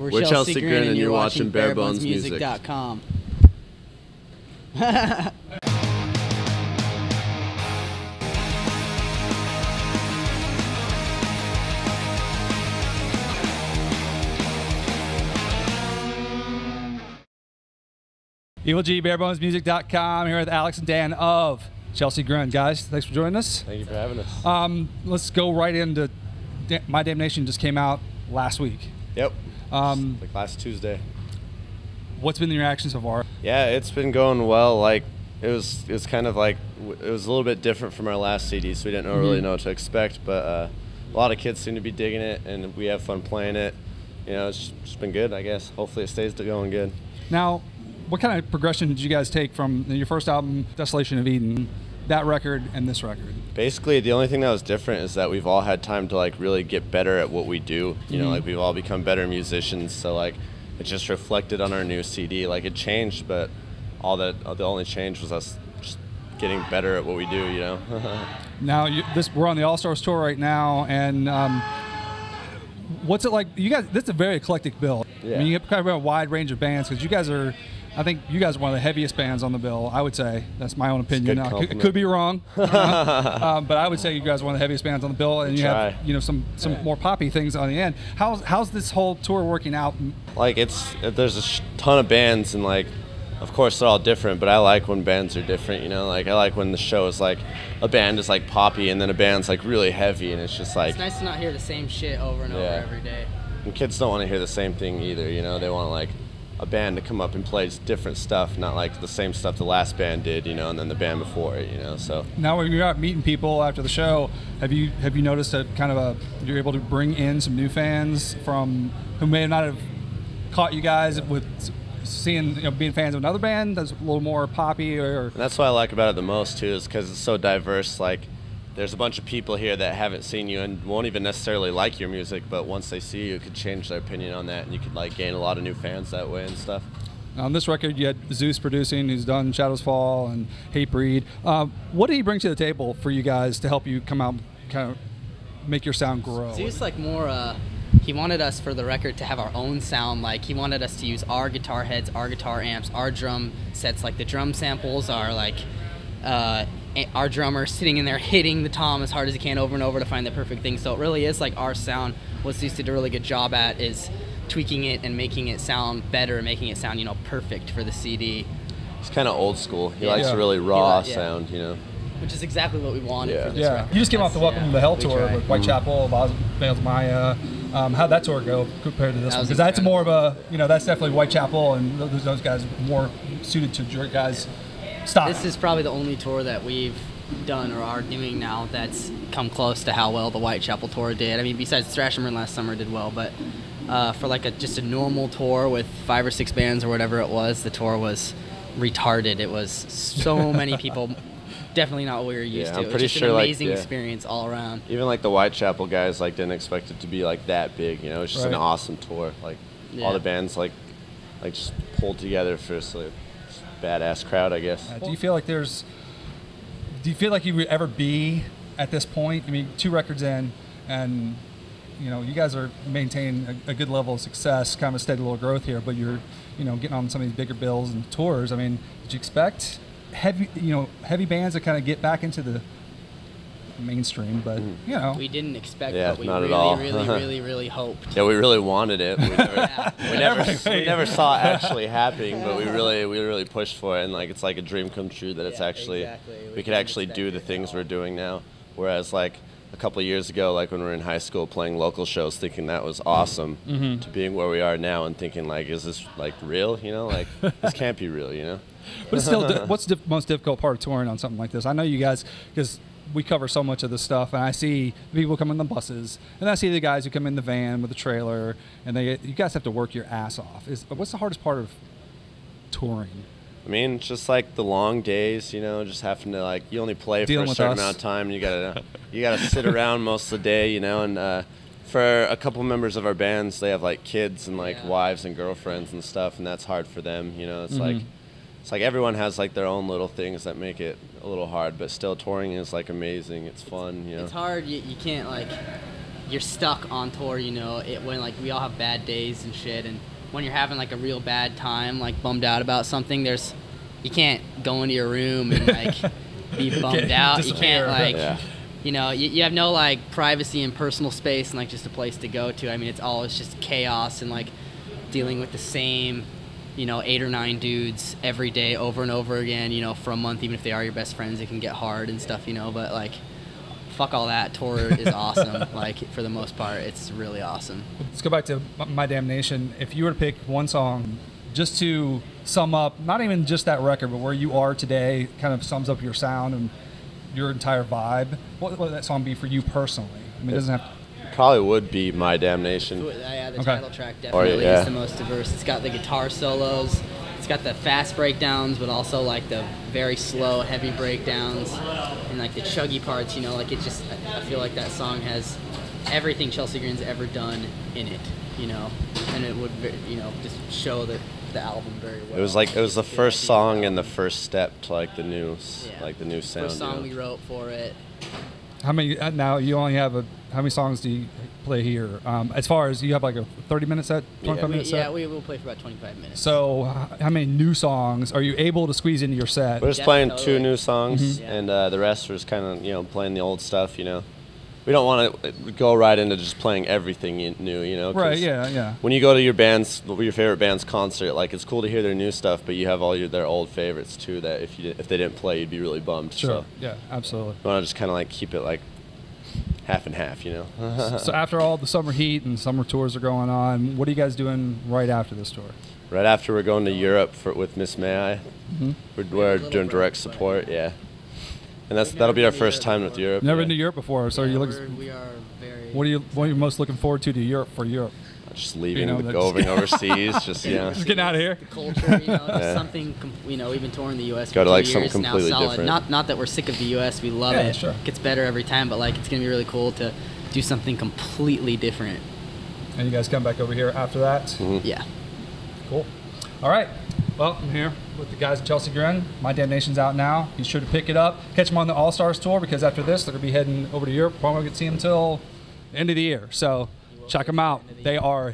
We're Chelsea Grin, and you're watching BareBonesMusic.com. Evil G, BareBonesMusic.com, here with Alex and Dan of Chelsea Grin. Guys, thanks for joining us. Thank you for having us. Let's go right into My Damnation. Just came out last week. Yep. Like last Tuesday. What's been the reaction so far? Yeah, it's been going well. Like it was kind of like it was a little bit different from our last CD, so we didn't really know what to expect. But a lot of kids seem to be digging it, and we have fun playing it. You know, it's just been good, I guess. Hopefully, it stays going good. Now, what kind of progression did you guys take from your first album, Desolation of Eden, that record, and this record? Basically, the only thing that was different is that we've all had time to like really get better at what we do. You know, like we've all become better musicians. So like, it just reflected on our new CD. Like it changed, but the only change was us just getting better at what we do. You know. Now we're on the All Stars tour right now, and what's it like? You guys, this is a very eclectic bill. Yeah. I mean, you have kind of a wide range of bands because you guys are. I think you guys are one of the heaviest bands on the bill, I would say. That's my own opinion. I could be wrong. But I would say you guys are one of the heaviest bands on the bill, and you have some more poppy things on the end. How's this whole tour working out? Like there's a ton of bands, and like of course they're all different, but I like when bands are different, you know? Like I like when the show is like a band is like poppy and then a band's like really heavy, and it's just like it's nice to not hear the same shit over and over every day. And kids don't want to hear the same thing either, you know? They want like a band to come up and play different stuff, not like the same stuff the last band did, you know, and then the band before it, you know. So now when you're out meeting people after the show, have you noticed that kind of you're able to bring in some new fans from who may not have caught you guys with seeing, being fans of another band that's a little more poppy or? And that's what I like about it the most too, is because it's so diverse. Like there's a bunch of people here that haven't seen you and won't even necessarily like your music, but once they see you, it could change their opinion on that, and you could like gain a lot of new fans that way and stuff. On this record, you had Zeuss producing, who's done Shadows Fall and Hatebreed. What did he bring to the table for you guys to help you come out, kind of make your sound grow? Zeuss like more. He wanted us for the record to have our own sound. Like he wanted us to use our guitar heads, our guitar amps, our drum sets. Like the drum samples are like. Our drummer sitting in there hitting the tom as hard as he can over and over to find the perfect thing. So it really is like our sound. What Zeuss did a really good job at is tweaking it and making it sound better and making it sound, perfect for the CD. He's kind of old school. He likes a really raw sound, Which is exactly what we wanted for this record. You just came off the Welcome to the Hell tour with Whitechapel, Bales Maya. How'd that tour go compared to this one? Because that's more of a, that's definitely Whitechapel, and those guys more suited to your guys' style. This is probably the only tour that we've done or are doing now that's come close to how well the Whitechapel tour did. I mean, besides Thrash and Burn last summer did well, but for like just a normal tour with 5 or 6 bands or whatever it was, the tour was retarded. It was so many people. Definitely not what we were used to. I'm pretty sure an amazing experience all around. Even like the Whitechapel guys didn't expect it to be like that big. It was just an awesome tour. Like all the bands like just pulled together for this badass crowd, I guess. Do you feel like you would ever be at this point? I mean, 2 records in, and you guys are maintaining a good level of success, kind of a steady little growth here, but you're getting on some of these bigger bills and tours. I mean, did you expect heavy bands to kind of get back into the mainstream? But we didn't expect, but we not really, at all. really hoped. Yeah, we really wanted it. We never saw it actually happening, but we really pushed for it, and it's like a dream come true that it's actually we could actually do the things we're doing now. Whereas like a couple of years ago, like when we were in high school playing local shows, thinking that was awesome, to being where we are now and thinking is this real? This can't be real, But it's still, what's the most difficult part of touring on something like this? I know you guys, because we cover so much of this stuff, and I see people come in the buses, and I see the guys who come in the van with the trailer, and you guys have to work your ass off. What's the hardest part of touring? I mean, it's just like the long days, just having to you only play for a certain amount of time, and you gotta sit around most of the day, and for a couple members of our bands, they have kids and wives and girlfriends and stuff, and that's hard for them. It's it's like everyone has their own little things that make it a little hard, but still touring is amazing. It's fun. It's hard. You can't you're stuck on tour, you know, when like we all have bad days and shit, and when you're having like a real bad time, like bummed out about something, you can't go into your room and like be bummed out. You can't like, you know, you have no like privacy and personal space and like just a place to go to. I mean, it's just chaos and like dealing with the same, you know, 8 or 9 dudes every day over and over again, you know, for a month. Even if they are your best friends, it can get hard and stuff, you know, but like, fuck all that. Tour is awesome. Like, for the most part, it's really awesome. Let's go back to My Damnation. If you were to pick one song just to sum up, not even just that record, but where you are today, kind of sums up your sound and your entire vibe, what would that song be for you personally? I mean, it doesn't have to... Probably would be My Damnation. Yeah, the title track definitely is the most diverse. It's got the guitar solos, it's got the fast breakdowns, but also like the very slow, heavy breakdowns, and like the chuggy parts, you know, like it just, I feel like that song has everything CHELSEA Grin's ever done in it, you know, and it would, you know, just show the album very well. It was the first song and the first step to like the new sound. First song we wrote for it. How many, now you only have how many songs do you play here? As far as, you have like a 30-minute set, 25-minute set? Yeah, we will play for about 25 minutes. So how many new songs are you able to squeeze into your set? We're just playing 2 new songs, and the rest was kind of, you know, playing the old stuff, you know. We don't want to go right into just playing everything new, you know. Right, yeah. When you go to your favorite band's concert, like, it's cool to hear their new stuff, but you have all their old favorites too. That if they didn't play, you'd be really bummed. Sure. So yeah, absolutely. We want to just kind of like keep it like half and half, you know. So after all the summer heat and summer tours are going on, what are you guys doing right after this tour? Right after, we're going to Europe with Miss May I. We're doing direct support, yeah. And that'll be our first time with Europe. Never been to Europe before, so we are very. What are you most looking forward to Europe for Europe? Just leaving, going overseas, just just getting out of here. The culture, you know, something. You know, we've been touring the U.S. Go for to like 2 something years completely now, solid. different. Not that we're sick of the U.S. We love it. Sure. It gets better every time, but like it's gonna be really cool to do something completely different. And you guys come back over here after that? Yeah. Cool. All right. Well, I'm here with the guys at CHELSEA GRIN. My Damnation's out now. Be sure to pick it up. Catch them on the All-Stars tour, because after this, they're going to be heading over to Europe. Probably won't get to see them until the end of the year. So check them out. They are